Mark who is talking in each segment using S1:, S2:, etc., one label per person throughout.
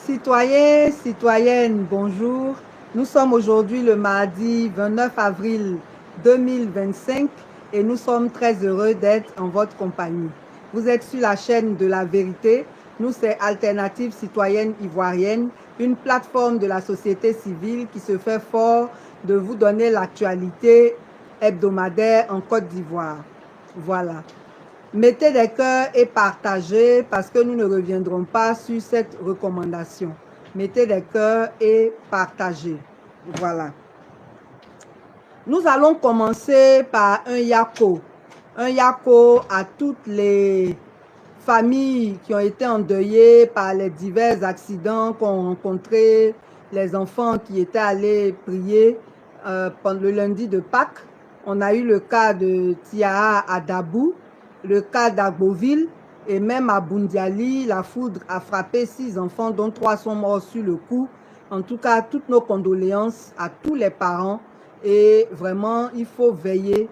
S1: Citoyens, citoyennes, bonjour. Nous sommes aujourd'hui le mardi 29 avril 2025 et nous sommes très heureux d'être en votre compagnie. Vous êtes sur la chaîne de la vérité. Nous, c'est Alternative Citoyenne Ivoirienne, une plateforme de la société civile qui se fait fort de vous donner l'actualité hebdomadaire en Côte d'Ivoire. Voilà. Mettez des cœurs et partagez parce que nous ne reviendrons pas sur cette recommandation. Mettez des cœurs et partagez. Voilà. Nous allons commencer par un yako. Un yako à toutes les familles qui ont été endeuillées par les divers accidents qu'ont rencontrés les enfants qui étaient allés prier pendant le lundi de Pâques. On a eu le cas de Tiaha à Dabou, le cas d'Agboville et même à Bundiali, la foudre a frappé 6 enfants dont 3 sont morts sur le coup. En tout cas, toutes nos condoléances à tous les parents et vraiment, il faut veiller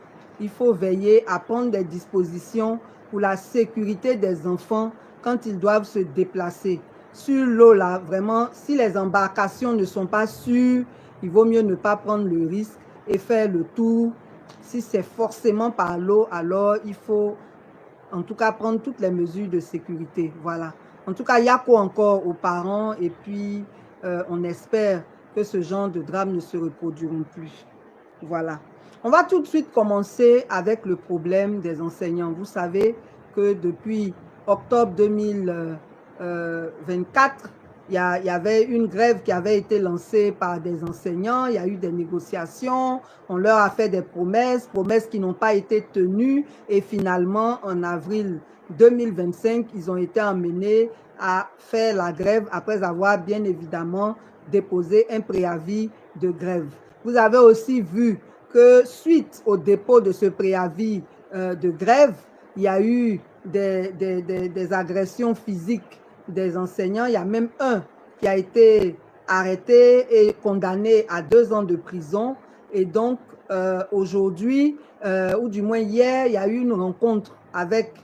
S1: à prendre des dispositions pour la sécurité des enfants quand ils doivent se déplacer. Sur l'eau, là, vraiment, si les embarcations ne sont pas sûres, il vaut mieux ne pas prendre le risque et faire le tour. Si c'est forcément par l'eau, alors il faut en tout cas prendre toutes les mesures de sécurité. Voilà. En tout cas, il y a quoi encore aux parents et puis on espère que ce genre de drame ne se reproduiront plus. Voilà. On va tout de suite commencer avec le problème des enseignants. Vous savez que depuis octobre 2024, il y avait une grève qui avait été lancée par des enseignants. Il y a eu des négociations. On leur a fait des promesses qui n'ont pas été tenues. Et finalement, en avril 2025, ils ont été amenés à faire la grève après avoir bien évidemment déposé un préavis de grève. Vous avez aussi vu que suite au dépôt de ce préavis de grève, il y a eu des agressions physiques des enseignants. Il y a même un qui a été arrêté et condamné à 2 ans de prison. Et donc, aujourd'hui, ou du moins hier, il y a eu une rencontre avec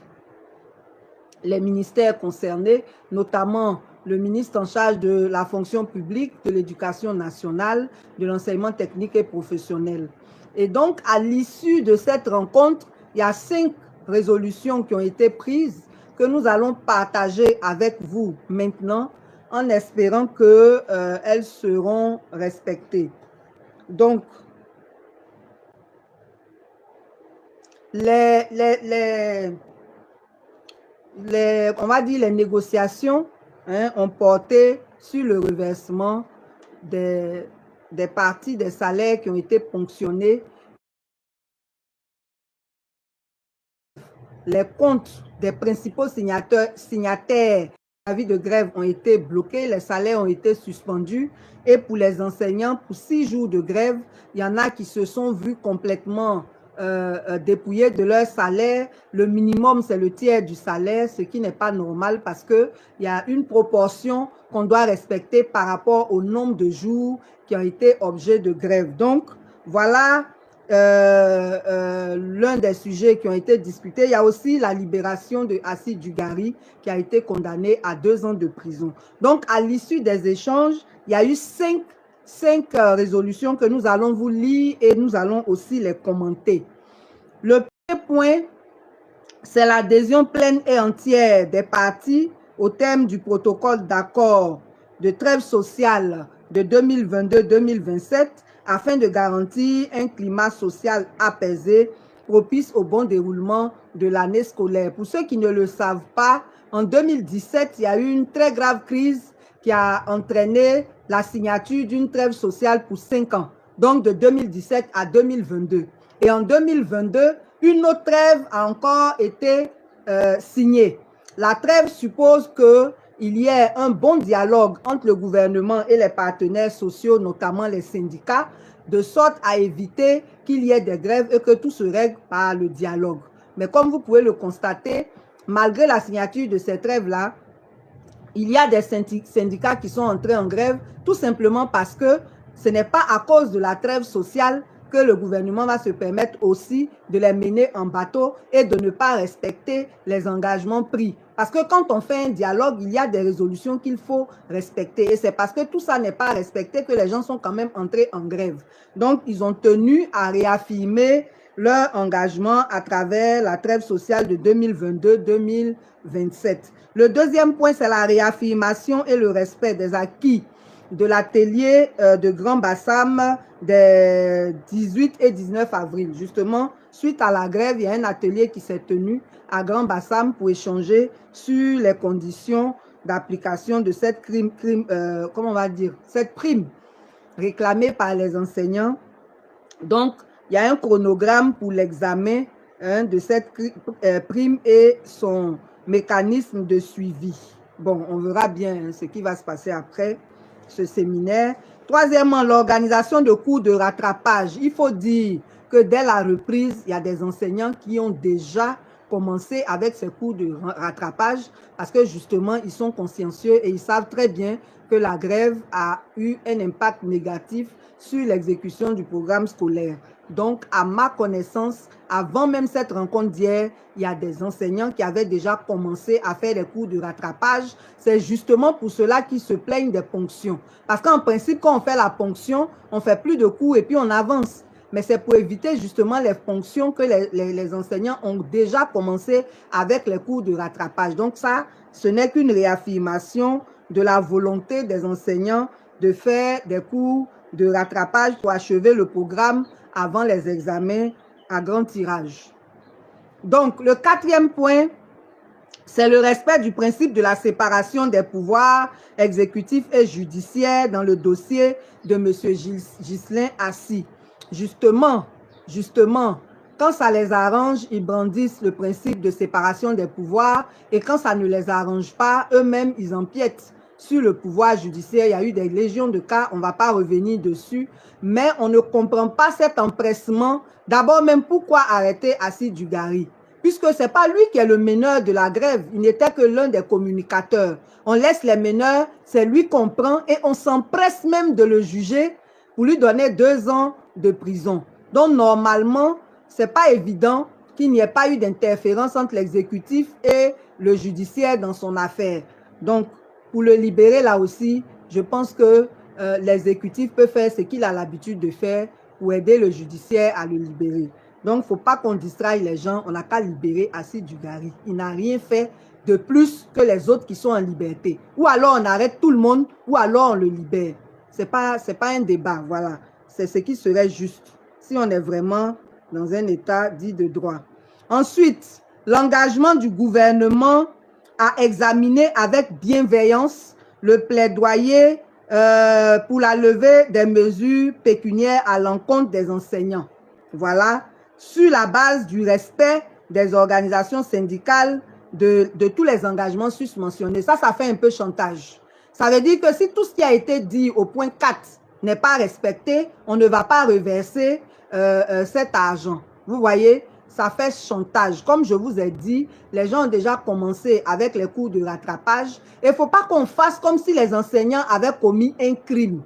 S1: les ministères concernés, notamment le ministre en charge de la fonction publique, de l'éducation nationale, de l'enseignement technique et professionnel. Et donc, à l'issue de cette rencontre, il y a 5 résolutions qui ont été prises que nous allons partager avec vous maintenant en espérant qu'elles seront respectées. Donc, on va dire les négociations ont porté sur le reversement des parties des salaires qui ont été ponctionnés. Les comptes des principaux signataires l'avis de grève ont été bloqués, les salaires ont été suspendus et pour les enseignants, pour 6 jours de grève, il y en a qui se sont vus complètement dépouillés de leur salaire. Le minimum, c'est le tiers du salaire, ce qui n'est pas normal parce qu'il y a une proportion qu'on doit respecter par rapport au nombre de jours qui ont été objet de grève. Donc, voilà l'un des sujets qui ont été discutés. Il y a aussi la libération de Assis Dugari qui a été condamné à 2 ans de prison. Donc, à l'issue des échanges, il y a eu 5 résolutions que nous allons vous lire et nous allons aussi les commenter. Le premier point, c'est l'adhésion pleine et entière des parties au thème du protocole d'accord de trêve sociale de 2022-2027 afin de garantir un climat social apaisé propice au bon déroulement de l'année scolaire. Pour ceux qui ne le savent pas, en 2017, il y a eu une très grave crise qui a entraîné la signature d'une trêve sociale pour 5 ans, donc de 2017 à 2022. Et en 2022, une autre trêve a encore été signée. La trêve suppose qu'il y ait un bon dialogue entre le gouvernement et les partenaires sociaux, notamment les syndicats, de sorte à éviter qu'il y ait des grèves et que tout se règle par le dialogue. Mais comme vous pouvez le constater, malgré la signature de ces trêves-là, il y a des syndicats qui sont entrés en grève tout simplement parce que ce n'est pas à cause de la trêve sociale que le gouvernement va se permettre aussi de les mener en bateau et de ne pas respecter les engagements pris. Parce que quand on fait un dialogue, il y a des résolutions qu'il faut respecter. Et c'est parce que tout ça n'est pas respecté que les gens sont quand même entrés en grève. Donc, ils ont tenu à réaffirmer leur engagement à travers la trêve sociale de 2022-2027. Le deuxième point, c'est la réaffirmation et le respect des acquis de l'atelier de Grand Bassam des 18 et 19 avril. Justement, suite à la grève, il y a un atelier qui s'est tenu à Grand Bassam pour échanger sur les conditions d'application de cette cette prime réclamée par les enseignants. Donc, il y a un chronogramme pour l'examen de cette prime et son mécanisme de suivi. Bon, on verra bien ce qui va se passer après ce séminaire. Troisièmement, l'organisation de cours de rattrapage. Il faut dire que dès la reprise, il y a des enseignants qui ont déjà commencé avec ces cours de rattrapage parce que justement, ils sont consciencieux et ils savent très bien que la grève a eu un impact négatif sur l'exécution du programme scolaire. Donc, à ma connaissance, avant même cette rencontre d'hier, il y a des enseignants qui avaient déjà commencé à faire des cours de rattrapage. C'est justement pour cela qu'ils se plaignent des ponctions. Parce qu'en principe, quand on fait la ponction, on fait plus de cours et puis on avance. Mais c'est pour éviter justement les ponctions que les enseignants ont déjà commencé avec les cours de rattrapage. Donc ça, ce n'est qu'une réaffirmation de la volonté des enseignants de faire des cours de rattrapage pour achever le programme avant les examens à grand tirage. Donc, le quatrième point, c'est le respect du principe de la séparation des pouvoirs exécutifs et judiciaires dans le dossier de M. Ghislain Assy. Justement, quand ça les arrange, ils brandissent le principe de séparation des pouvoirs et quand ça ne les arrange pas, eux-mêmes, ils empiètent sur le pouvoir judiciaire. Il y a eu des légions de cas, on ne va pas revenir dessus, mais on ne comprend pas cet empressement. D'abord même, pourquoi arrêter Assy Dugarry? Puisque ce n'est pas lui qui est le meneur de la grève, il n'était que l'un des communicateurs. On laisse les meneurs, c'est lui qu'on prend et on s'empresse même de le juger pour lui donner 2 ans de prison. Donc normalement, ce n'est pas évident qu'il n'y ait pas eu d'interférence entre l'exécutif et le judiciaire dans son affaire. Donc, pour le libérer là aussi, je pense que l'exécutif peut faire ce qu'il a l'habitude de faire pour aider le judiciaire à le libérer. Donc, il ne faut pas qu'on distraille les gens. On n'a qu'à libérer Assy Dugarry. Il n'a rien fait de plus que les autres qui sont en liberté. Ou alors on arrête tout le monde, ou alors on le libère. Ce n'est pas un débat, voilà. C'est ce qui serait juste si on est vraiment dans un état dit de droit. Ensuite, l'engagement du gouvernement à examiner avec bienveillance le plaidoyer pour la levée des mesures pécuniaires à l'encontre des enseignants. Voilà, sur la base du respect des organisations syndicales de tous les engagements susmentionnés. Ça fait un peu chantage. Ça veut dire que si tout ce qui a été dit au point 4 n'est pas respecté, on ne va pas reverser cet argent. Vous voyez, ça fait chantage. Comme je vous ai dit, les gens ont déjà commencé avec les cours de rattrapage. Il ne faut pas qu'on fasse comme si les enseignants avaient commis un crime.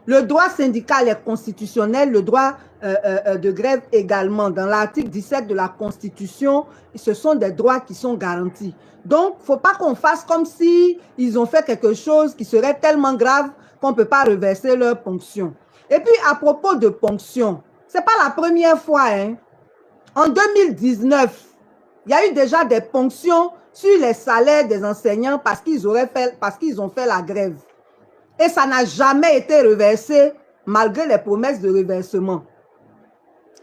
S1: Le droit syndical est constitutionnel, le droit de grève également. Dans l'article 17 de la Constitution, ce sont des droits qui sont garantis. Donc, il ne faut pas qu'on fasse comme si ils ont fait quelque chose qui serait tellement grave qu'on ne peut pas reverser leur ponction. Et puis, à propos de ponction, ce n'est pas la première fois. Hein. En 2019, il y a eu déjà des ponctions sur les salaires des enseignants parce qu'ils ont fait la grève. Et ça n'a jamais été reversé malgré les promesses de reversement.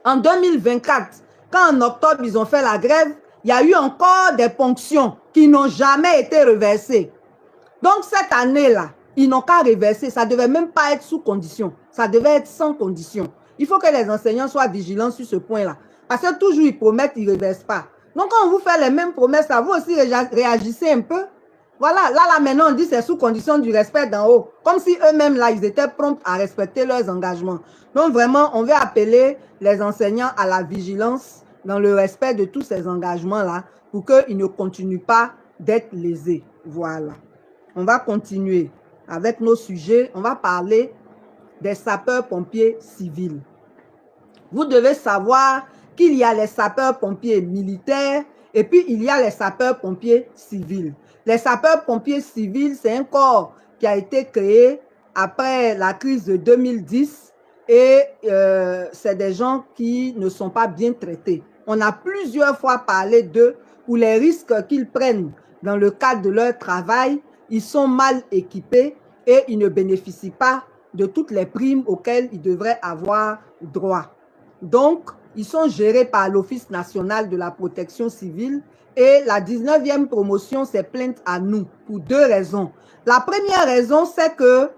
S1: En 2024, quand en octobre ils ont fait la grève, il y a eu encore des ponctions qui n'ont jamais été reversées. Donc cette année-là, ils n'ont qu'à reverser. Ça ne devait même pas être sous condition. Ça devait être sans condition. Il faut que les enseignants soient vigilants sur ce point-là. Parce que toujours ils promettent, ils ne reversent pas. Donc quand on vous fait les mêmes promesses, là, vous aussi réagissez un peu. Voilà, là maintenant on dit c'est sous condition du respect d'en haut. Comme si eux-mêmes là, ils étaient prompts à respecter leurs engagements. Donc vraiment, on veut appeler les enseignants à la vigilance dans le respect de tous ces engagements-là pour qu'ils ne continuent pas d'être lésés. Voilà. On va continuer avec nos sujets. On va parler des sapeurs-pompiers civils. Vous devez savoir qu'il y a les sapeurs-pompiers militaires et puis il y a les sapeurs-pompiers civils. Les sapeurs-pompiers civils, c'est un corps qui a été créé après la crise de 2010 et c'est des gens qui ne sont pas bien traités. On a plusieurs fois parlé d'eux pour les risques qu'ils prennent dans le cadre de leur travail. Ils sont mal équipés et ils ne bénéficient pas de toutes les primes auxquelles ils devraient avoir droit. Donc, ils sont gérés par l'Office national de la protection civile et la 19e promotion s'est plainte à nous pour deux raisons. La première raison, c'est que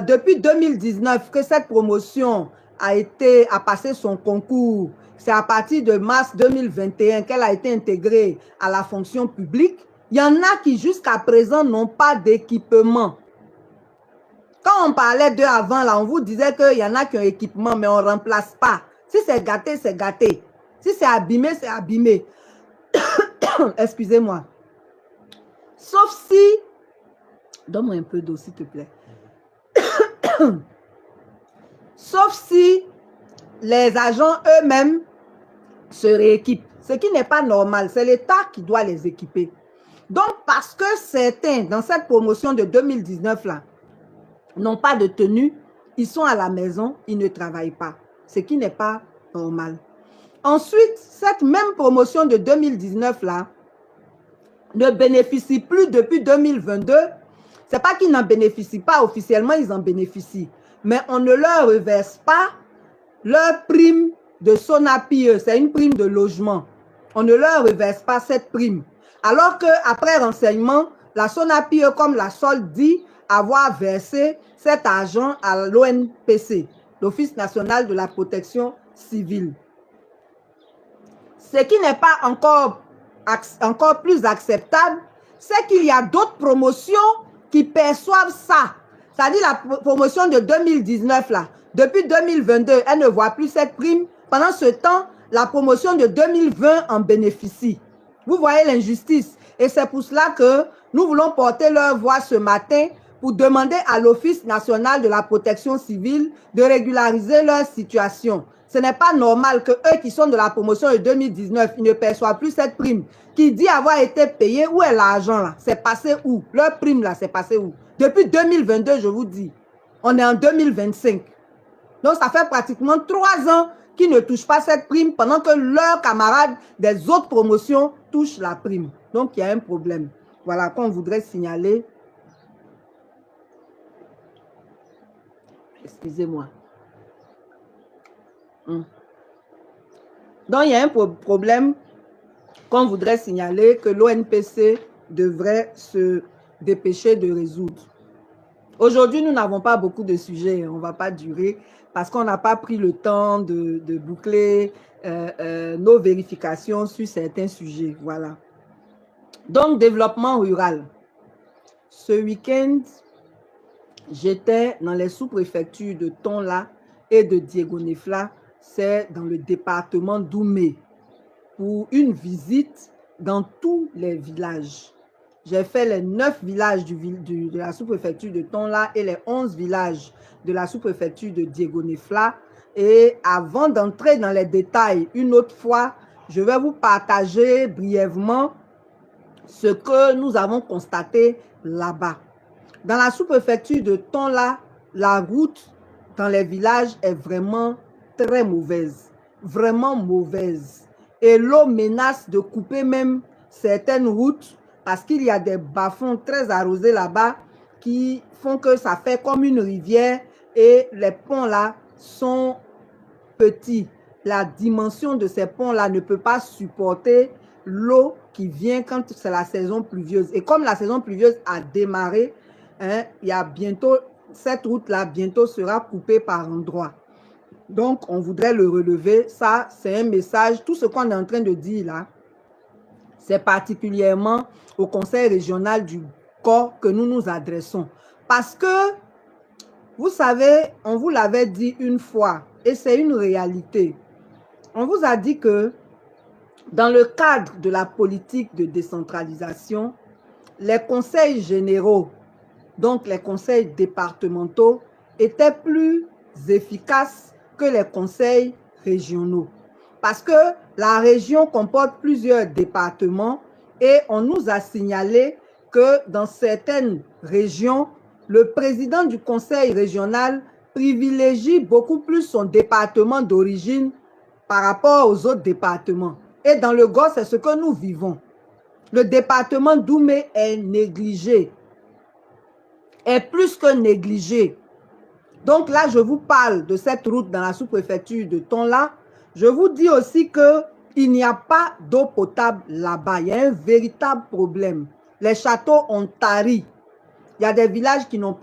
S1: depuis 2019 que cette promotion a passé son concours. C'est à partir de mars 2021 qu'elle a été intégrée à la fonction publique. Il y en a qui jusqu'à présent n'ont pas d'équipement. Quand on parlait d'eux avant, là, on vous disait qu'il y en a qui ont équipement, mais on ne remplace pas. Si c'est gâté, c'est gâté. Si c'est abîmé, c'est abîmé. Excusez-moi. Sauf si... Donne-moi un peu d'eau, s'il te plaît. Sauf si les agents eux-mêmes se rééquipent. Ce qui n'est pas normal. C'est l'État qui doit les équiper. Donc, parce que certains, dans cette promotion de 2019, là, n'ont pas de tenue, ils sont à la maison, ils ne travaillent pas. Ce qui n'est pas normal. Ensuite, cette même promotion de 2019 là ne bénéficie plus depuis 2022. Ce n'est pas qu'ils n'en bénéficient pas officiellement, ils en bénéficient. Mais on ne leur reverse pas leur prime de SONAPIE, c'est une prime de logement. On ne leur reverse pas cette prime. Alors qu'après renseignement, la SONAPIE, comme la SOL dit, avoir versé cet argent à l'ONPC, l'Office national de la protection civile. Ce qui n'est pas encore plus acceptable, c'est qu'il y a d'autres promotions qui perçoivent ça. C'est-à-dire la promotion de 2019, là, depuis 2022, elle ne voit plus cette prime. Pendant ce temps, la promotion de 2020 en bénéficie. Vous voyez l'injustice. Et c'est pour cela que nous voulons porter leur voix ce matin pour demander à l'Office national de la protection civile de régulariser leur situation. Ce n'est pas normal que eux qui sont de la promotion de 2019, ils ne perçoivent plus cette prime. Qui dit avoir été payé, où est l'argent là? C'est passé où? Leur prime là, c'est passé où? Depuis 2022, je vous dis. On est en 2025. Donc, ça fait pratiquement 3 ans qu'ils ne touchent pas cette prime pendant que leurs camarades des autres promotions touchent la prime. Donc, il y a un problème. Voilà qu'on voudrait signaler. Excusez-moi. Donc, il y a un problème qu'on voudrait signaler que l'ONPC devrait se dépêcher de résoudre. Aujourd'hui, nous n'avons pas beaucoup de sujets, on ne va pas durer parce qu'on n'a pas pris le temps de boucler nos vérifications sur certains sujets. Voilà. Donc, développement rural. Ce week-end, j'étais dans les sous-préfectures de Tonla et de Diegonefla, c'est dans le département d'Oumé, pour une visite dans tous les villages. J'ai fait les 9 villages de la sous-préfecture de Tonla et les 11 villages de la sous-préfecture de Diegonefla. Et avant d'entrer dans les détails, une autre fois, je vais vous partager brièvement ce que nous avons constaté là-bas. Dans la sous-préfecture de Tonla, la route dans les villages est vraiment très mauvaise. Vraiment mauvaise. Et l'eau menace de couper même certaines routes parce qu'il y a des bas-fonds très arrosés là-bas qui font que ça fait comme une rivière et les ponts là sont petits. La dimension de ces ponts là ne peut pas supporter l'eau qui vient quand c'est la saison pluvieuse. Et comme la saison pluvieuse a démarré, hein, il y a bientôt, cette route là bientôt sera coupée par endroits. Donc, on voudrait le relever. Ça, c'est un message. Tout ce qu'on est en train de dire là, c'est particulièrement au conseil régional du corps que nous nous adressons. Parce que, vous savez, on vous l'avait dit une fois, et c'est une réalité. On vous a dit que dans le cadre de la politique de décentralisation, les conseils généraux, donc les conseils départementaux, étaient plus efficaces que les conseils régionaux. Parce que la région comporte plusieurs départements et on nous a signalé que dans certaines régions, le président du conseil régional privilégie beaucoup plus son département d'origine par rapport aux autres départements. Et dans le Gos, c'est ce que nous vivons. Le département d'Oumé est négligé, est plus que négligé. Donc là, je vous parle de cette route dans la sous-préfecture de Tonla. Je vous dis aussi qu'il n'y a pas d'eau potable là-bas. Il y a un véritable problème. Les châteaux ont tari. Il y a des villages qui n'ont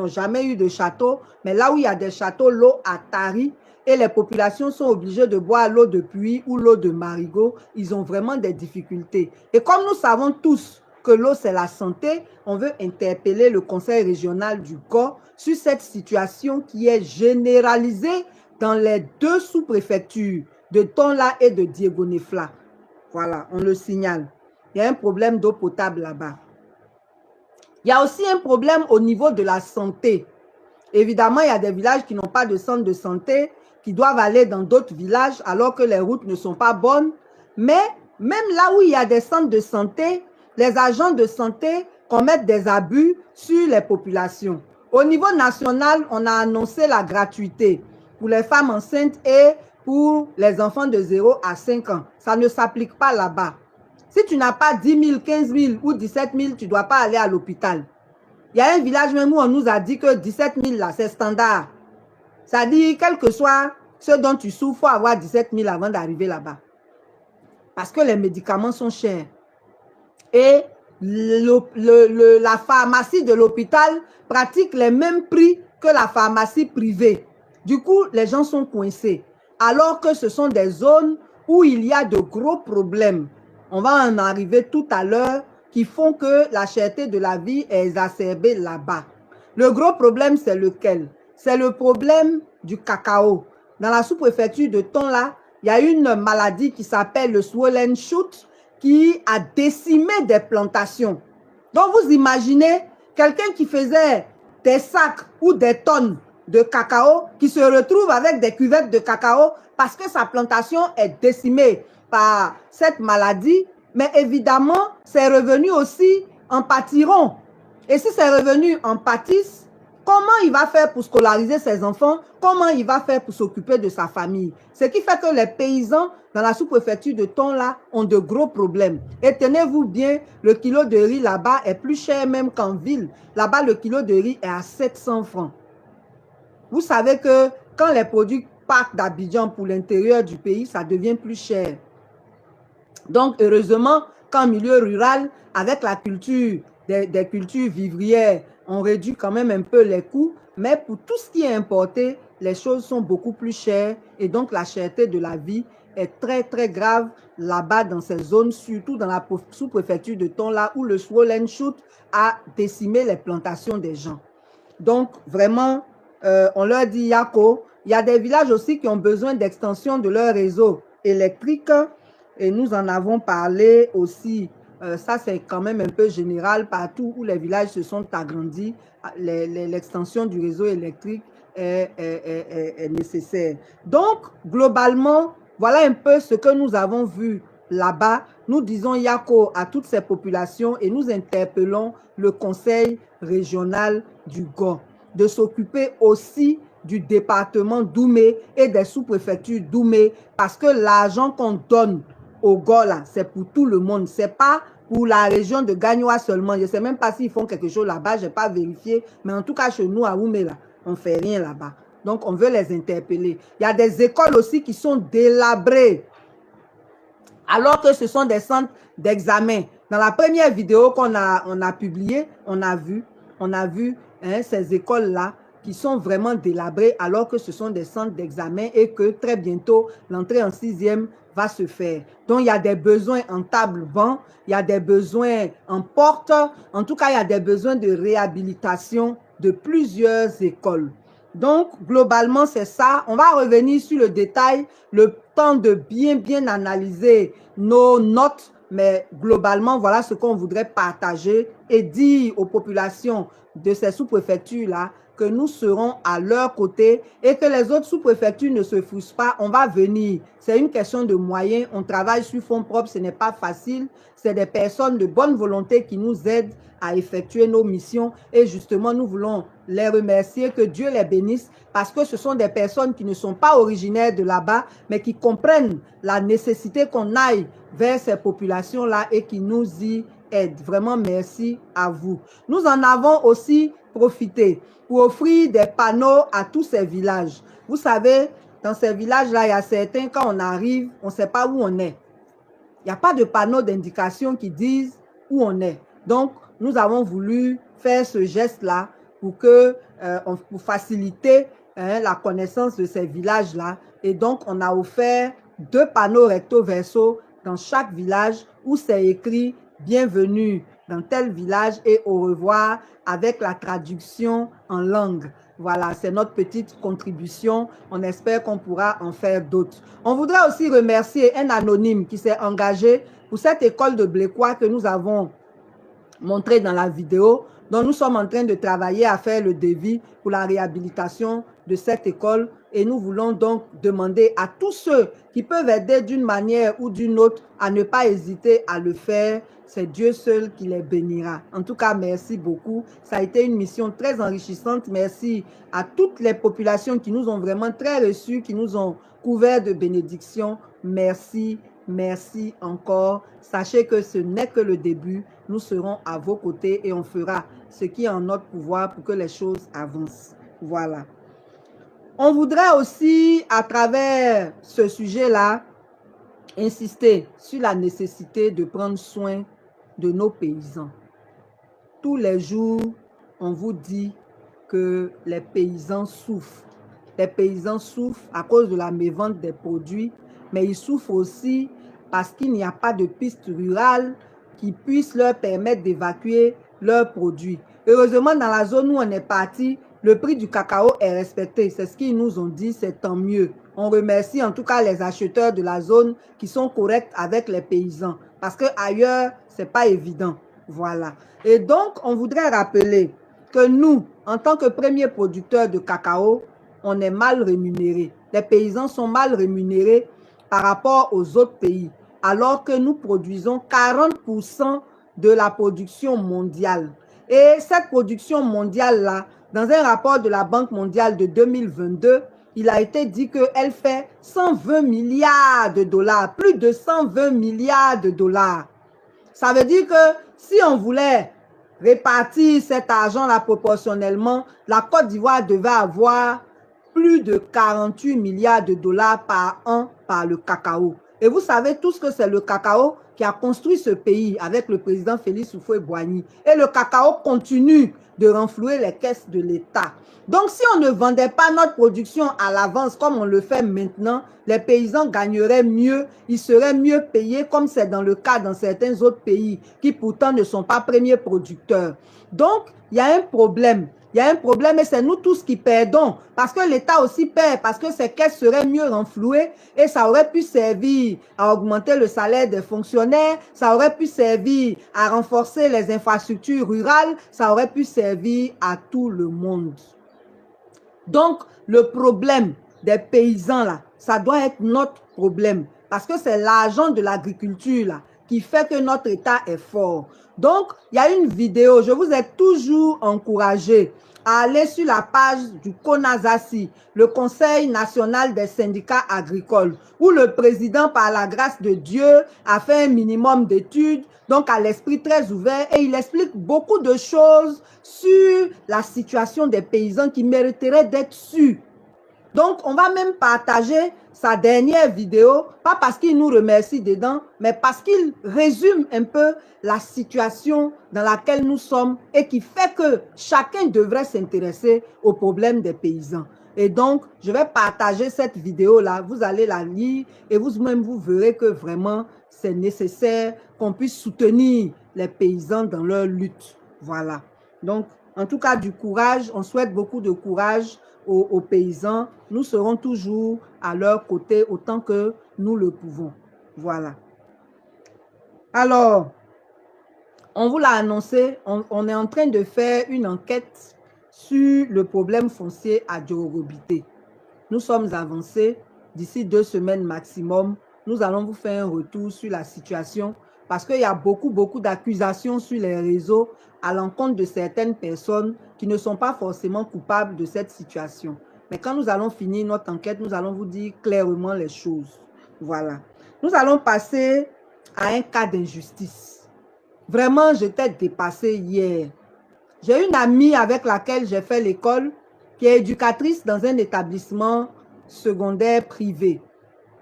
S1: jamais eu de château, mais là où il y a des châteaux, l'eau a tari et les populations sont obligées de boire l'eau de pluie ou l'eau de marigot. Ils ont vraiment des difficultés. Et comme nous savons tous que l'eau, c'est la santé, on veut interpeller le conseil régional du Gor sur cette situation qui est généralisée dans les deux sous-préfectures de Tonla et de Diegonefla. Voilà, on le signale. Il y a un problème d'eau potable là-bas. Il y a aussi un problème au niveau de la santé. Évidemment, il y a des villages qui n'ont pas de centre de santé, qui doivent aller dans d'autres villages alors que les routes ne sont pas bonnes. Mais même là où il y a des centres de santé, les agents de santé commettent des abus sur les populations. Au niveau national, on a annoncé la gratuité pour les femmes enceintes et pour les enfants de 0 à 5 ans. Ça ne s'applique pas là-bas. Si tu n'as pas 10 000, 15 000 ou 17 000, tu ne dois pas aller à l'hôpital. Il y a un village même où on nous a dit que 17 000 là, c'est standard. Ça dit, quel que soit ce dont tu souffres, il faut avoir 17 000 avant d'arriver là-bas. Parce que les médicaments sont chers. Et la pharmacie de l'hôpital pratique les mêmes prix que la pharmacie privée. Du coup, les gens sont coincés. Alors que ce sont des zones où il y a de gros problèmes. On va en arriver tout à l'heure qui font que la cherté de la vie est exacerbée là-bas. Le gros problème, c'est lequel? C'est le problème du cacao. Dans la sous-préfecture de Tonla, il y a une maladie qui s'appelle le swollen shoot qui a décimé des plantations. Donc, vous imaginez quelqu'un qui faisait des sacs ou des tonnes de cacao qui se retrouve avec des cuvettes de cacao parce que sa plantation est décimée par cette maladie. Mais évidemment, ses revenus aussi en pâtiront. Et si ses revenus en pâtissent, comment il va faire pour scolariser ses enfants? Comment il va faire pour s'occuper de sa famille? Ce qui fait que les paysans dans la sous-préfecture de Tonla ont de gros problèmes. Et tenez-vous bien, le kilo de riz là-bas est plus cher même qu'en ville. Là-bas, le kilo de riz est à 700 francs. Vous savez que quand les produits partent d'Abidjan pour l'intérieur du pays, ça devient plus cher. Donc, heureusement qu'en milieu rural, avec la culture, des cultures vivrières, on réduit quand même un peu les coûts. Mais pour tout ce qui est importé, les choses sont beaucoup plus chères. Et donc, la cherté de la vie est très, très grave là-bas dans ces zones, surtout dans la sous-préfecture de Tonla, où le swollen shoot a décimé les plantations des gens. Donc, vraiment, on leur dit, Yako, il y a des villages aussi qui ont besoin d'extension de leur réseau électrique. Et nous en avons parlé aussi. Ça, c'est quand même un peu général. Partout où les villages se sont agrandis, l'extension du réseau électrique est nécessaire. Donc, globalement, voilà un peu ce que nous avons vu là-bas. Nous disons Yako à toutes ces populations et nous interpellons le conseil régional du Gor de s'occuper aussi du département d'Oumé et des sous-préfectures d'Oumé parce que l'argent qu'on donne au Gor, là, c'est pour tout le monde. Ce n'est pas pour la région de Gagnoa seulement. Je ne sais même pas s'ils font quelque chose là-bas. Je n'ai pas vérifié. Mais en tout cas, chez nous, à Oumé, là, on ne fait rien là-bas. Donc, on veut les interpeller. Il y a des écoles aussi qui sont délabrées. Alors que ce sont des centres d'examen. Dans la première vidéo qu'on a publiée, on a vu hein, ces écoles-là qui sont vraiment délabrées alors que ce sont des centres d'examen et que très bientôt, l'entrée en 6e va se faire. Donc, il y a des besoins en table-banc, il y a des besoins en porte, en tout cas, il y a des besoins de réhabilitation de plusieurs écoles. Donc, globalement, c'est ça. On va revenir sur le détail, le temps de bien analyser nos notes, mais globalement, voilà ce qu'on voudrait partager et dire aux populations de ces sous-préfectures-là que nous serons à leur côté et que les autres sous-préfectures ne se frustrent pas. On va venir. C'est une question de moyens. On travaille sur fonds propres. Ce n'est pas facile. C'est des personnes de bonne volonté qui nous aident à effectuer nos missions. Et justement, nous voulons les remercier. Que Dieu les bénisse parce que ce sont des personnes qui ne sont pas originaires de là-bas, mais qui comprennent la nécessité qu'on aille vers ces populations-là et qui nous y aident. Vraiment, merci à vous. Nous en avons aussi profité pour offrir des panneaux à tous ces villages. Vous savez, dans ces villages-là, il y a certains, quand on arrive, on ne sait pas où on est. Il n'y a pas de panneau d'indication qui disent où on est. Donc, nous avons voulu faire ce geste-là pour faciliter la connaissance de ces villages-là. Et donc, on a offert 2 panneaux recto-verso dans chaque village où c'est écrit « Bienvenue dans tel village et au revoir » avec la traduction en langue. Voilà, c'est notre petite contribution. On espère qu'on pourra en faire d'autres. On voudrait aussi remercier un anonyme qui s'est engagé pour cette école de Blécois que nous avons montré dans la vidéo, dont nous sommes en train de travailler à faire le devis pour la réhabilitation de cette école. Et nous voulons donc demander à tous ceux qui peuvent aider d'une manière ou d'une autre à ne pas hésiter à le faire. C'est Dieu seul qui les bénira. En tout cas, merci beaucoup. Ça a été une mission très enrichissante. Merci à toutes les populations qui nous ont vraiment très reçus, qui nous ont couverts de bénédictions. Merci, merci encore. Sachez que ce n'est que le début. Nous serons à vos côtés et on fera ce qui est en notre pouvoir pour que les choses avancent. Voilà. On voudrait aussi, à travers ce sujet-là, insister sur la nécessité de prendre soin de nos paysans. Tous les jours, on vous dit que les paysans souffrent. Les paysans souffrent à cause de la mévente des produits, mais ils souffrent aussi parce qu'il n'y a pas de piste rurale qui puisse leur permettre d'évacuer leurs produits. Heureusement, dans la zone où on est parti, le prix du cacao est respecté. C'est ce qu'ils nous ont dit, c'est tant mieux. On remercie en tout cas les acheteurs de la zone qui sont corrects avec les paysans. Parce qu'ailleurs, ce n'est pas évident. Voilà. Et donc, on voudrait rappeler que nous, en tant que premiers producteurs de cacao, on est mal rémunérés. Les paysans sont mal rémunérés par rapport aux autres pays, alors que nous produisons 40% de la production mondiale. Et cette production mondiale-là, dans un rapport de la Banque mondiale de 2022, il a été dit qu'elle fait 120 milliards de dollars, plus de 120 milliards de dollars. Ça veut dire que si on voulait répartir cet argent-là proportionnellement, la Côte d'Ivoire devait avoir plus de 48 milliards de dollars par an par le cacao. Et vous savez tous que c'est le cacao qui a construit ce pays avec le président Félix Houphouët-Boigny. Et le cacao continue de renflouer les caisses de l'État. Donc, si on ne vendait pas notre production à l'avance comme on le fait maintenant, les paysans gagneraient mieux, ils seraient mieux payés comme c'est dans le cas dans certains autres pays qui pourtant ne sont pas premiers producteurs. Donc, il y a un problème. Il y a un problème et c'est nous tous qui perdons parce que l'État aussi perd, parce que ces caisses seraient mieux renflouées et ça aurait pu servir à augmenter le salaire des fonctionnaires, ça aurait pu servir à renforcer les infrastructures rurales, ça aurait pu servir à tout le monde. Donc, le problème des paysans, là, ça doit être notre problème parce que c'est l'argent de l'agriculture là qui fait que notre État est fort. Donc, il y a une vidéo, je vous ai toujours encouragé à aller sur la page du CONASASI, le Conseil national des syndicats agricoles, où le président, par la grâce de Dieu, a fait un minimum d'études, donc à l'esprit très ouvert, et il explique beaucoup de choses sur la situation des paysans qui mériteraient d'être sûrs. Donc, on va même partager sa dernière vidéo, pas parce qu'il nous remercie dedans, mais parce qu'il résume un peu la situation dans laquelle nous sommes et qui fait que chacun devrait s'intéresser aux problèmes des paysans. Et donc, je vais partager cette vidéo-là, vous allez la lire et vous-même, vous verrez que vraiment, c'est nécessaire qu'on puisse soutenir les paysans dans leur lutte. Voilà. Donc, en tout cas, du courage, on souhaite beaucoup de courage aux paysans. Nous serons toujours à leur côté autant que nous le pouvons. Voilà. Alors, on vous l'a annoncé, on est en train de faire une enquête sur le problème foncier à Djorobité. Nous sommes avancés. D'ici 2 semaines maximum, nous allons vous faire un retour sur la situation parce qu'il y a beaucoup d'accusations sur les réseaux à l'encontre de certaines personnes qui ne sont pas forcément coupables de cette situation. Mais quand nous allons finir notre enquête, nous allons vous dire clairement les choses. Voilà. Nous allons passer à un cas d'injustice. Vraiment, j'étais dépassée hier. J'ai une amie avec laquelle j'ai fait l'école qui est éducatrice dans un établissement secondaire privé.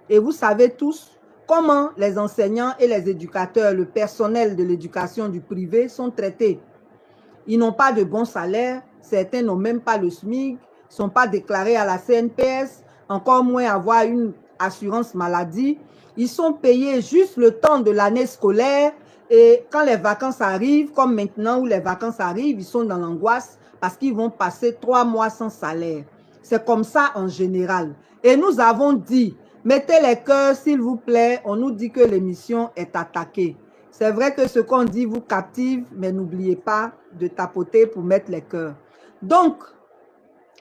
S1: Et vous savez tous comment les enseignants et les éducateurs, le personnel de l'éducation du privé sont traités. Ils n'ont pas de bon salaire, certains n'ont même pas le SMIC, ne sont pas déclarés à la CNPS, encore moins avoir une assurance maladie. Ils sont payés juste le temps de l'année scolaire et quand les vacances arrivent, comme maintenant où les vacances arrivent, ils sont dans l'angoisse parce qu'ils vont passer 3 mois sans salaire. C'est comme ça en général. Et nous avons dit, mettez les cœurs s'il vous plaît, on nous dit que l'émission est attaquée. C'est vrai que ce qu'on dit vous captive, mais n'oubliez pas de tapoter pour mettre les cœurs. Donc,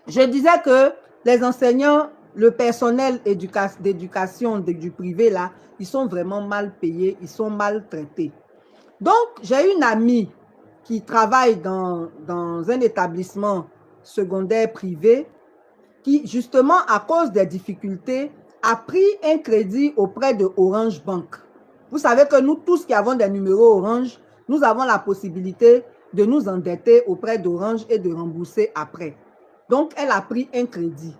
S1: je disais que les enseignants, le personnel d'éducation du privé, là, ils sont vraiment mal payés, ils sont mal traités. Donc, j'ai une amie qui travaille dans un établissement secondaire privé qui, justement, à cause des difficultés, a pris un crédit auprès de Orange Bank. Vous savez que nous tous qui avons des numéros Orange, nous avons la possibilité de nous endetter auprès d'Orange et de rembourser après. Donc, elle a pris un crédit.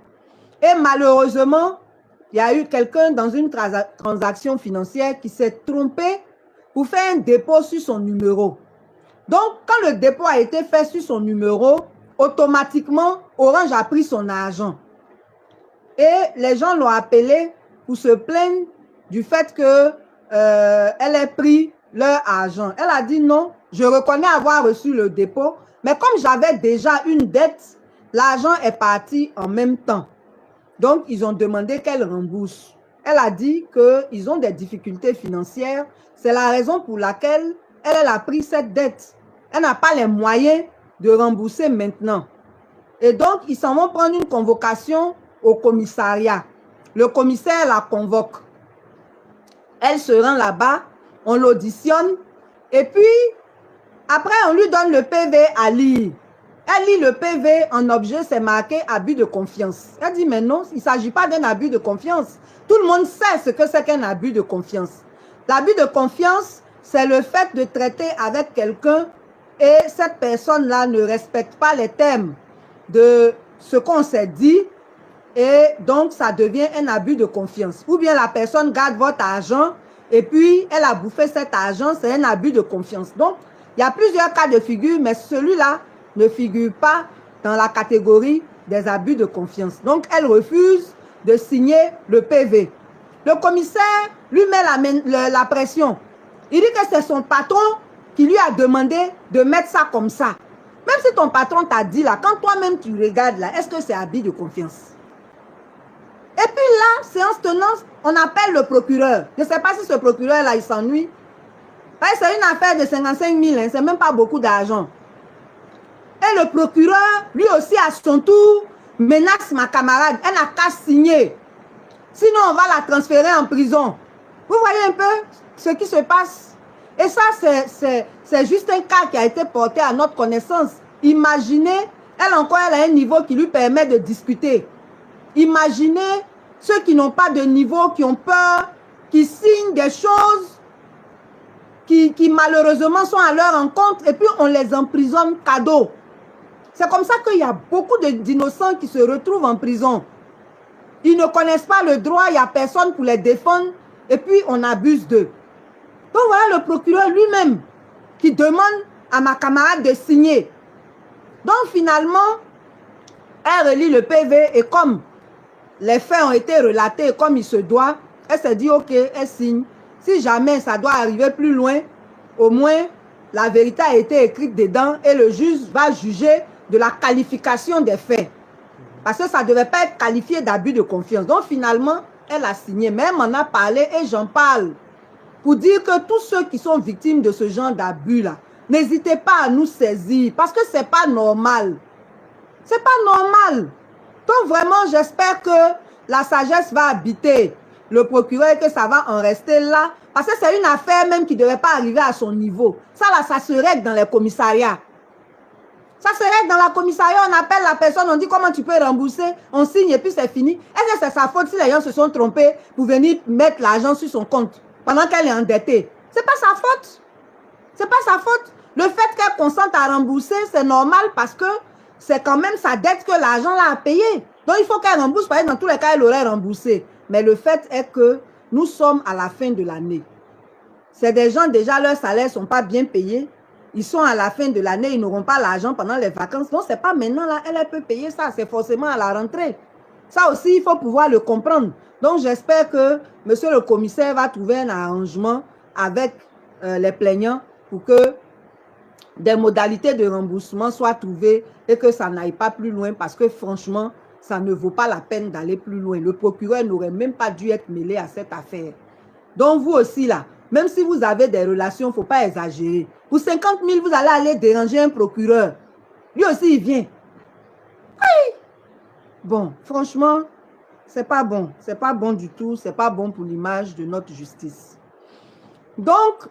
S1: Et malheureusement, il y a eu quelqu'un dans une transaction financière qui s'est trompé pour faire un dépôt sur son numéro. Donc, quand le dépôt a été fait sur son numéro, automatiquement, Orange a pris son argent. Et les gens l'ont appelé pour se plaindre du fait que elle ait pris leur argent. Elle a dit non, je reconnais avoir reçu le dépôt, mais comme j'avais déjà une dette, l'argent est parti en même temps. Donc, ils ont demandé qu'elle rembourse. Elle a dit qu'ils ont des difficultés financières. C'est la raison pour laquelle elle a pris cette dette. Elle n'a pas les moyens de rembourser maintenant. Et donc, ils s'en vont prendre une convocation au commissariat. Le commissaire la convoque. Elle se rend là-bas, on l'auditionne et puis après on lui donne le PV à lire. Elle lit le PV, en objet c'est marqué abus de confiance. Elle dit mais non, il ne s'agit pas d'un abus de confiance. Tout le monde sait ce que c'est qu'un abus de confiance. L'abus de confiance, c'est le fait de traiter avec quelqu'un et cette personne-là ne respecte pas les termes de ce qu'on s'est dit. Et donc, ça devient un abus de confiance. Ou bien la personne garde votre argent et puis elle a bouffé cet argent, c'est un abus de confiance. Donc, il y a plusieurs cas de figure, mais celui-là ne figure pas dans la catégorie des abus de confiance. Donc, elle refuse de signer le PV. Le commissaire lui met la pression. Il dit que c'est son patron qui lui a demandé de mettre ça comme ça. Même si ton patron t'a dit là, quand toi-même tu regardes là, est-ce que c'est abus de confiance? Et puis là, séance tenante, on appelle le procureur. Je ne sais pas si ce procureur-là, il s'ennuie. C'est une affaire de 55 000, hein, c'est même pas beaucoup d'argent. Et le procureur, lui aussi à son tour, menace ma camarade. Elle n'a qu'à signer. Sinon, on va la transférer en prison. Vous voyez un peu ce qui se passe? Et ça, c'est juste un cas qui a été porté à notre connaissance. Imaginez, elle encore, elle a un niveau qui lui permet de discuter. Imaginez ceux qui n'ont pas de niveau, qui ont peur, qui signent des choses qui malheureusement sont à leur encontre et puis on les emprisonne cadeau. C'est comme ça qu'il y a beaucoup d'innocents qui se retrouvent en prison. Ils ne connaissent pas le droit, il n'y a personne pour les défendre et puis on abuse d'eux. Donc voilà le procureur lui-même qui demande à ma camarade de signer. Donc finalement, elle relit le PV et comme les faits ont été relatés comme il se doit, elle s'est dit ok, elle signe. Si jamais ça doit arriver plus loin, au moins la vérité a été écrite dedans et le juge va juger de la qualification des faits. Parce que ça ne devait pas être qualifié d'abus de confiance. Donc finalement, elle a signé. Mais elle m'en a parlé et j'en parle. Pour dire que tous ceux qui sont victimes de ce genre d'abus-là, n'hésitez pas à nous saisir. Parce que ce n'est pas normal. C'est pas normal. Donc vraiment, j'espère que la sagesse va habiter le procureur et que ça va en rester là. Parce que c'est une affaire même qui ne devait pas arriver à son niveau. Ça là, ça se règle dans les commissariats. Ça se règle dans la commissariat, on appelle la personne, on dit comment tu peux rembourser, on signe et puis c'est fini. Est-ce que c'est sa faute si les gens se sont trompés pour venir mettre l'argent sur son compte pendant qu'elle est endettée? C'est pas sa faute. C'est pas sa faute. Le fait qu'elle consente à rembourser, c'est normal parce que c'est quand même sa dette que l'argent l'a payé. Donc il faut qu'elle rembourse, parce que dans tous les cas, elle aurait remboursé. Mais le fait est que nous sommes à la fin de l'année. C'est des gens, déjà, leurs salaires ne sont pas bien payés. Ils sont à la fin de l'année, ils n'auront pas l'argent pendant les vacances. Non, ce n'est pas maintenant, là, elle peut payer ça. C'est forcément à la rentrée. Ça aussi, il faut pouvoir le comprendre. Donc, j'espère que monsieur le commissaire va trouver un arrangement avec les plaignants pour que des modalités de remboursement soient trouvées et que ça n'aille pas plus loin parce que franchement, ça ne vaut pas la peine d'aller plus loin. Le procureur n'aurait même pas dû être mêlé à cette affaire. Donc, vous aussi, là, même si vous avez des relations, il ne faut pas exagérer. Pour 50 000, vous allez aller déranger un procureur. Lui aussi, il vient. Oui. Bon, franchement, c'est pas bon. C'est pas bon du tout. C'est pas bon pour l'image de notre justice. Donc,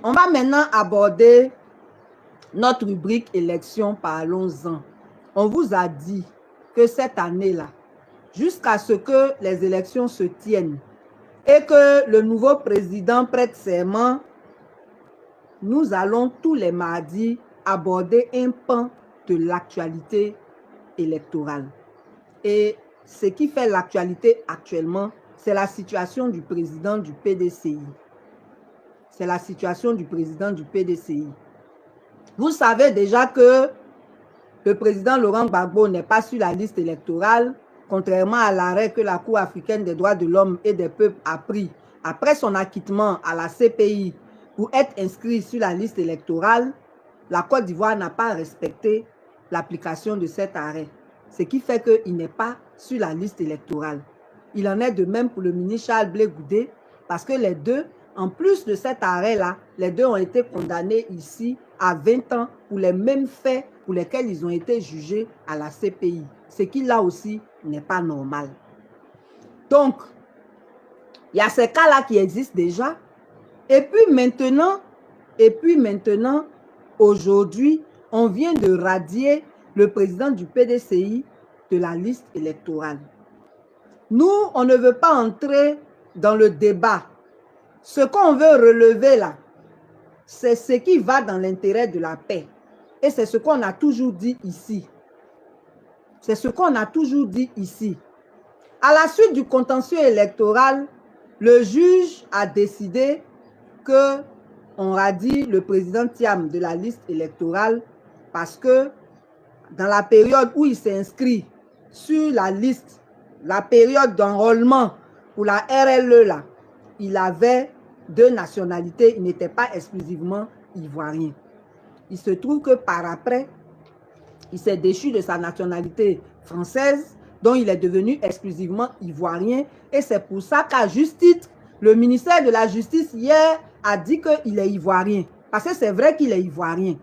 S1: on va maintenant aborder notre rubrique élection, parlons-en. On vous a dit que cette année-là, jusqu'à ce que les élections se tiennent et que le nouveau président prête serment, nous allons tous les mardis aborder un pan de l'actualité électorale. Et ce qui fait l'actualité actuellement, c'est la situation du président du PDCI. C'est la situation du président du PDCI. Vous savez déjà que le président Laurent Gbagbo n'est pas sur la liste électorale, contrairement à l'arrêt que la Cour africaine des droits de l'homme et des peuples a pris après son acquittement à la CPI pour être inscrit sur la liste électorale. La Côte d'Ivoire n'a pas respecté l'application de cet arrêt, ce qui fait qu'il n'est pas sur la liste électorale. Il en est de même pour le ministre Charles Blé Goudé, parce que les deux, en plus de cet arrêt-là, les deux ont été condamnés ici à 20 ans pour les mêmes faits pour lesquels ils ont été jugés à la CPI. Ce qui, là aussi, n'est pas normal. Donc, il y a ces cas-là qui existent déjà. Et puis maintenant, aujourd'hui, on vient de radier le président du PDCI de la liste électorale. Nous, on ne veut pas entrer dans le débat. Ce qu'on veut relever là, c'est ce qui va dans l'intérêt de la paix. Et c'est ce qu'on a toujours dit ici. C'est ce qu'on a toujours dit ici. À la suite du contentieux électoral, le juge a décidé qu'on radie le président Thiam de la liste électorale parce que dans la période où il s'est inscrit sur la liste, la période d'enrôlement pour la RLE, là, il avait deux nationalités, il n'était pas exclusivement ivoirien. Il se trouve que par après, il s'est déchu de sa nationalité française, dont il est devenu exclusivement ivoirien. Et c'est pour ça qu'à juste titre, le ministère de la Justice hier a dit qu'il est ivoirien. Parce que c'est vrai qu'il est ivoirien.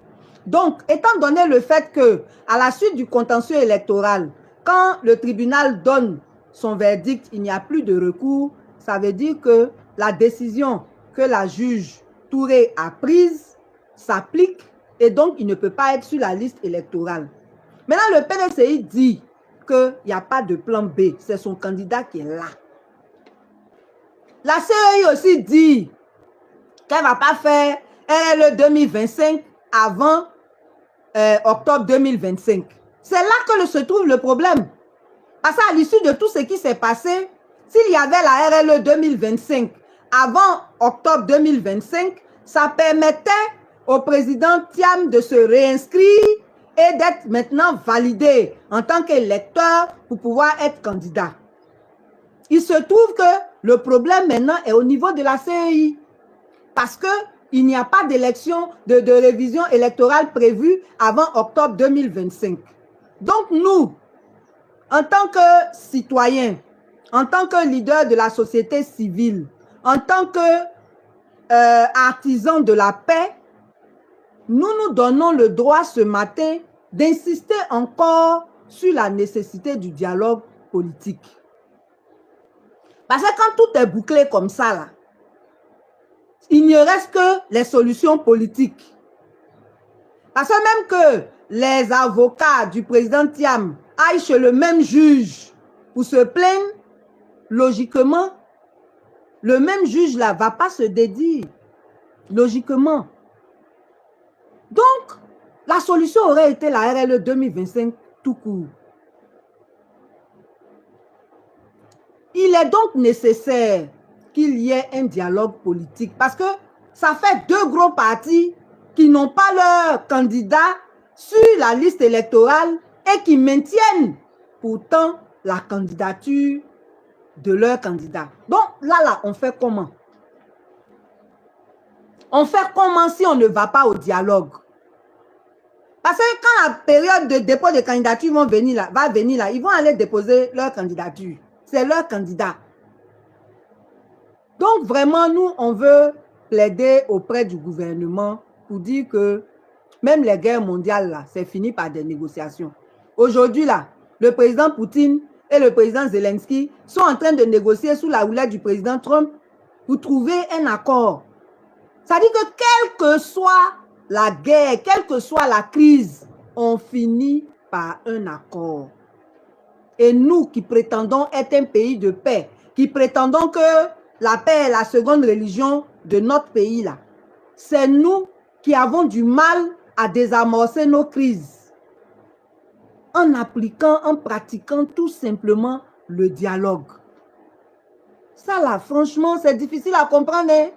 S1: Donc, étant donné le fait que, à la suite du contentieux électoral, quand le tribunal donne son verdict, il n'y a plus de recours, ça veut dire que la décision que la juge Touré a prise s'applique et donc il ne peut pas être sur la liste électorale. Maintenant, le PDCI dit qu'il n'y a pas de plan B, c'est son candidat qui est là. La CEI aussi dit qu'elle ne va pas faire RLE 2025 avant octobre 2025. C'est là que se trouve le problème. Parce qu'à l'issue de tout ce qui s'est passé, s'il y avait la RLE 2025 avant octobre 2025, ça permettait au président Thiam de se réinscrire et d'être maintenant validé en tant qu'électeur pour pouvoir être candidat. Il se trouve que le problème maintenant est au niveau de la CEI. Parce qu'il n'y a pas d'élection, de révision électorale prévue avant octobre 2025. Donc nous, en tant que citoyens, en tant que leader de la société civile, en tant que artisans de la paix, nous nous donnons le droit ce matin d'insister encore sur la nécessité du dialogue politique. Parce que quand tout est bouclé comme ça, là, il ne reste que les solutions politiques. Parce que même que les avocats du président Thiam aillent chez le même juge pour se plaindre, logiquement, le même juge là ne va pas se dédire. Logiquement. Donc, la solution aurait été la RLE 2025 tout court. Il est donc nécessaire qu'il y ait un dialogue politique parce que ça fait deux gros partis qui n'ont pas leur candidat sur la liste électorale et qui maintiennent pourtant la candidature de leur candidat. Donc là, on fait comment? On fait comment si on ne va pas au dialogue? Parce que quand la période de dépôt de candidature va venir là, ils vont aller déposer leur candidature. C'est leur candidat. Donc vraiment, nous, on veut plaider auprès du gouvernement pour dire que même les guerres mondiales, là, c'est fini par des négociations. Aujourd'hui, là, le président Poutine et le président Zelensky sont en train de négocier sous la houlette du président Trump pour trouver un accord. Ça dit que quelle que soit la guerre, quelle que soit la crise, on finit par un accord. Et nous qui prétendons être un pays de paix, qui prétendons que la paix est la seconde religion de notre pays là, c'est nous qui avons du mal à désamorcer nos crises en appliquant, en pratiquant tout simplement le dialogue. Ça là, franchement, c'est difficile à comprendre. Hein?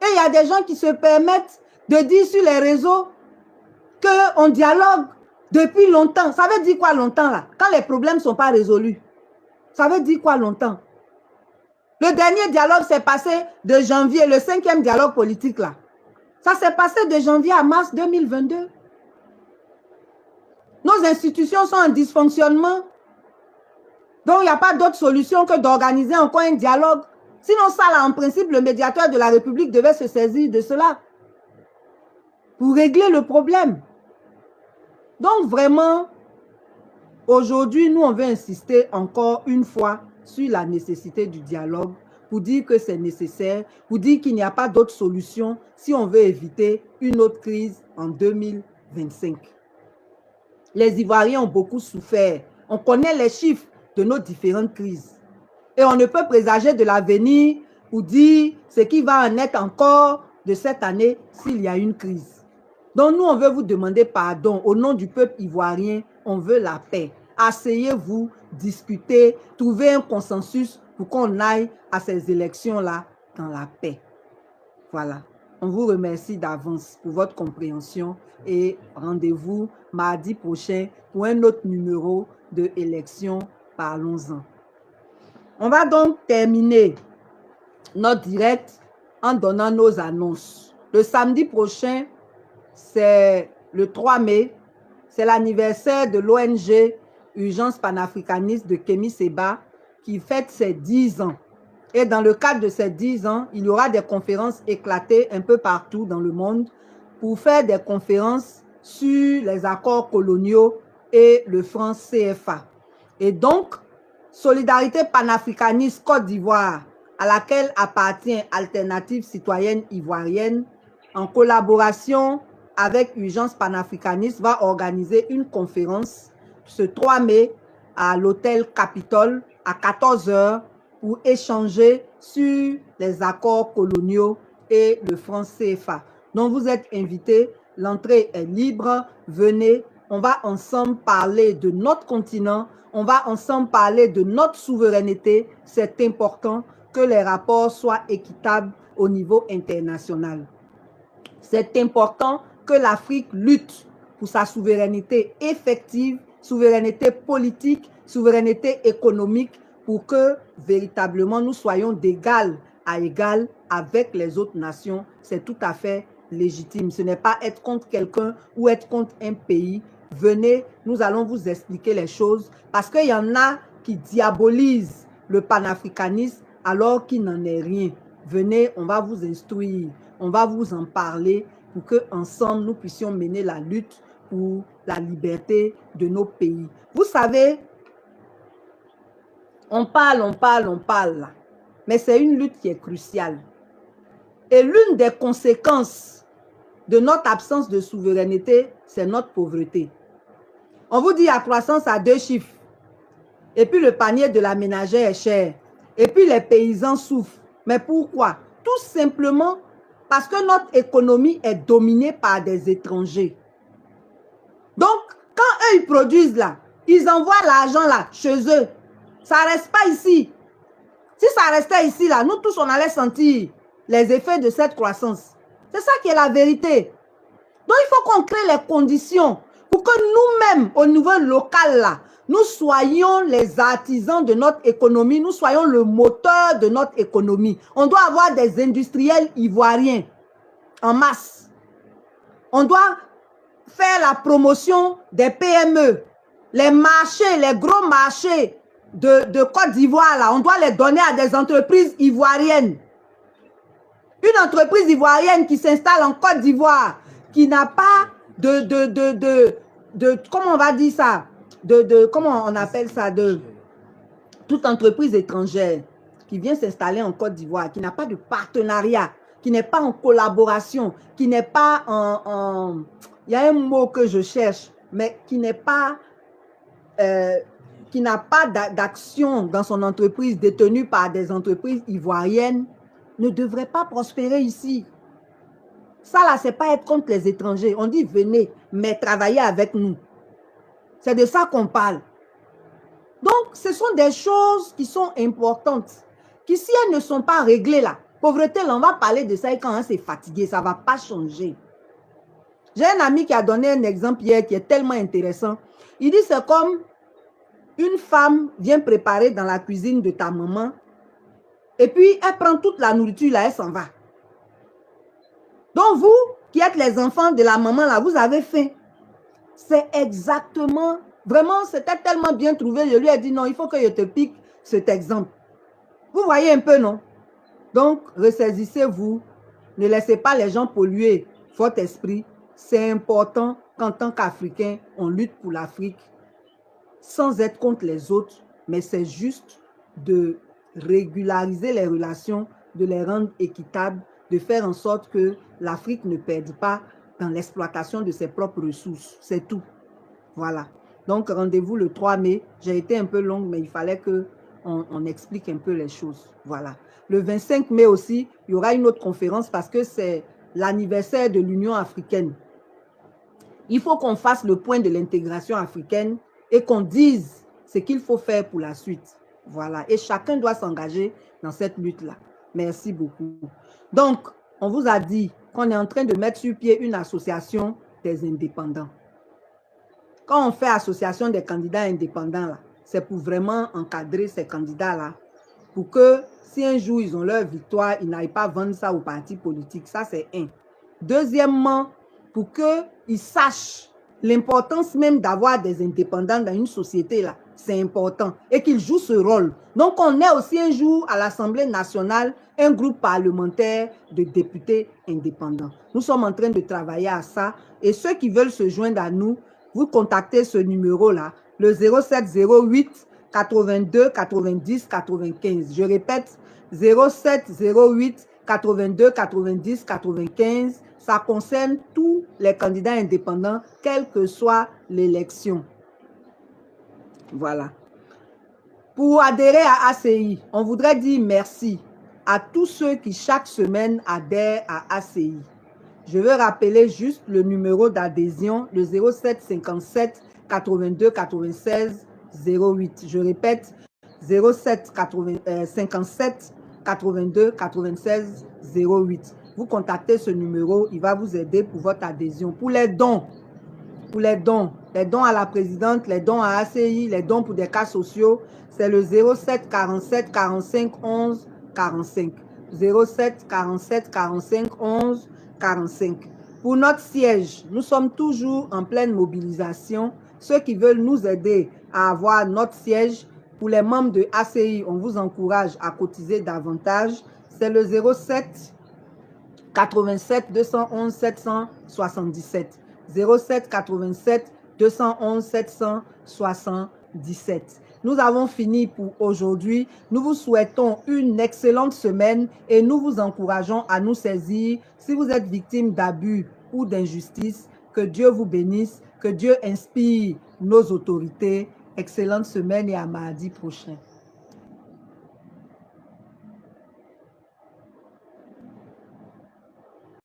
S1: Et il y a des gens qui se permettent de dire sur les réseaux qu'on dialogue depuis longtemps. Ça veut dire quoi longtemps là? Quand les problèmes ne sont pas résolus. Ça veut dire quoi longtemps? Le dernier dialogue s'est passé de janvier, le 5e dialogue politique là. Ça s'est passé de janvier à mars 2022. Nos institutions sont en dysfonctionnement. Donc, il n'y a pas d'autre solution que d'organiser encore un dialogue. Sinon, ça là, en principe, le médiateur de la République devait se saisir de cela pour régler le problème. Donc, vraiment, aujourd'hui, nous, on veut insister encore une fois sur la nécessité du dialogue pour dire que c'est nécessaire, pour dire qu'il n'y a pas d'autre solution si on veut éviter une autre crise en 2025. Les Ivoiriens ont beaucoup souffert. On connaît les chiffres de nos différentes crises. Et on ne peut présager de l'avenir ou dire ce qui va en être encore de cette année s'il y a une crise. Donc nous, on veut vous demander pardon. Au nom du peuple ivoirien, on veut la paix. Asseyez-vous, discutez, trouvez un consensus pour qu'on aille à ces élections-là dans la paix. Voilà. On vous remercie d'avance pour votre compréhension et rendez-vous mardi prochain pour un autre numéro de élections. Parlons-en. On va donc terminer notre direct en donnant nos annonces. Le samedi prochain, c'est le 3 mai, c'est l'anniversaire de l'ONG Urgence panafricaniste de Kémy Séba qui fête ses 10 ans. Et dans le cadre de ces 10 ans, il y aura des conférences éclatées un peu partout dans le monde pour faire des conférences sur les accords coloniaux et le franc CFA. Et donc, Solidarité panafricaniste Côte d'Ivoire, à laquelle appartient Alternative citoyenne ivoirienne, en collaboration avec Urgence panafricaniste, va organiser une conférence ce 3 mai à l'hôtel Capitole à 14 h pour échanger sur les accords coloniaux et le franc CFA. Donc vous êtes invités, l'entrée est libre, venez, on va ensemble parler de notre continent, on va ensemble parler de notre souveraineté. C'est important que les rapports soient équitables au niveau international. C'est important que l'Afrique lutte pour sa souveraineté effective, souveraineté politique, souveraineté économique, pour que véritablement nous soyons d'égal à égal avec les autres nations. C'est tout à fait légitime. Ce n'est pas être contre quelqu'un ou être contre un pays. Venez, nous allons vous expliquer les choses parce qu'il y en a qui diabolisent le panafricanisme alors qu'il n'en est rien. Venez, on va vous instruire, on va vous en parler pour que ensemble nous puissions mener la lutte pour la liberté de nos pays. Vous savez, on parle là, mais c'est une lutte qui est cruciale. Et l'une des conséquences de notre absence de souveraineté, c'est notre pauvreté. On vous dit la croissance à 2 chiffres. Et puis le panier de la ménagère est cher. Et puis les paysans souffrent. Mais pourquoi? Tout simplement parce que notre économie est dominée par des étrangers. Donc, quand eux, ils produisent là, ils envoient l'argent là, chez eux. Ça ne reste pas ici. Si ça restait ici là, nous tous, on allait sentir les effets de cette croissance. C'est ça qui est la vérité. Donc, il faut qu'on crée les conditions pour que nous-mêmes, au niveau local là, nous soyons les artisans de notre économie, nous soyons le moteur de notre économie. On doit avoir des industriels ivoiriens en masse. On doit faire la promotion des PME. Les marchés, les gros marchés de Côte d'Ivoire, là, on doit les donner à des entreprises ivoiriennes. Une entreprise ivoirienne qui s'installe en Côte d'Ivoire, qui n'a pas comment on va dire ça, comment on appelle ça, de toute entreprise étrangère qui vient s'installer en Côte d'Ivoire, qui n'a pas de partenariat, qui n'est pas en collaboration, qui n'est pas en il y a un mot que je cherche, mais qui n'est pas, qui n'a pas d'action dans son entreprise détenue par des entreprises ivoiriennes, ne devrait pas prospérer ici. Ça là, c'est pas être contre les étrangers. On dit venez, mais travaillez avec nous. C'est de ça qu'on parle. Donc, ce sont des choses qui sont importantes, qui si elles ne sont pas réglées là, pauvreté, là, on va parler de ça et quand c'est fatigué, ça ne va pas changer. J'ai un ami qui a donné un exemple hier qui est tellement intéressant. Il dit c'est comme une femme vient préparer dans la cuisine de ta maman et puis elle prend toute la nourriture là, elle s'en va. Donc vous qui êtes les enfants de la maman là, vous avez faim. C'est exactement, vraiment c'était tellement bien trouvé. Je lui ai dit non, il faut que je te pique cet exemple. Vous voyez un peu non? Donc ressaisissez-vous, ne laissez pas les gens polluer votre esprit. C'est important qu'en tant qu'Africain, on lutte pour l'Afrique sans être contre les autres, mais c'est juste de régulariser les relations, de les rendre équitables, de faire en sorte que l'Afrique ne perde pas dans l'exploitation de ses propres ressources. C'est tout. Voilà. Donc, rendez-vous le 3 mai. J'ai été un peu longue, mais il fallait qu'on explique un peu les choses. Voilà. Le 25 mai aussi, il y aura une autre conférence parce que c'est l'anniversaire de l'Union africaine. Il faut qu'on fasse le point de l'intégration africaine et qu'on dise ce qu'il faut faire pour la suite. Voilà. Et chacun doit s'engager dans cette lutte-là. Merci beaucoup. Donc, on vous a dit qu'on est en train de mettre sur pied une association des indépendants. Quand on fait association des candidats indépendants, c'est pour vraiment encadrer ces candidats-là, pour que si un jour ils ont leur victoire, ils n'aillent pas vendre ça aux partis politiques. Ça, c'est un. Deuxièmement, pour qu'ils sachent l'importance même d'avoir des indépendants dans une société, là, c'est important, et qu'ils jouent ce rôle. Donc, on est aussi un jour à l'Assemblée nationale, un groupe parlementaire de députés indépendants. Nous sommes en train de travailler à ça, et ceux qui veulent se joindre à nous, vous contactez ce numéro-là, le 0708 82 90 95. Je répète, 0708 82 90 95. Ça concerne tous les candidats indépendants, quelle que soit l'élection. Voilà. Pour adhérer à ACI, on voudrait dire merci à tous ceux qui chaque semaine adhèrent à ACI. Je veux rappeler juste le numéro d'adhésion, le 07 57 82 96 08. Je répète, 07 57 82 96 08. Vous contactez ce numéro, il va vous aider pour votre adhésion. Pour les dons à la présidente, les dons à ACI, les dons pour des cas sociaux, c'est le 07 47 45 11 45. 07 47 45 11 45. Pour notre siège, nous sommes toujours en pleine mobilisation. Ceux qui veulent nous aider à avoir notre siège, pour les membres de ACI, on vous encourage à cotiser davantage. C'est le 07 87 211 777. 07 87 211 777. Nous avons fini pour aujourd'hui. Nous vous souhaitons une excellente semaine et nous vous encourageons à nous saisir si vous êtes victime d'abus ou d'injustice. Que Dieu vous bénisse, que Dieu inspire nos autorités. Excellente semaine et à mardi prochain.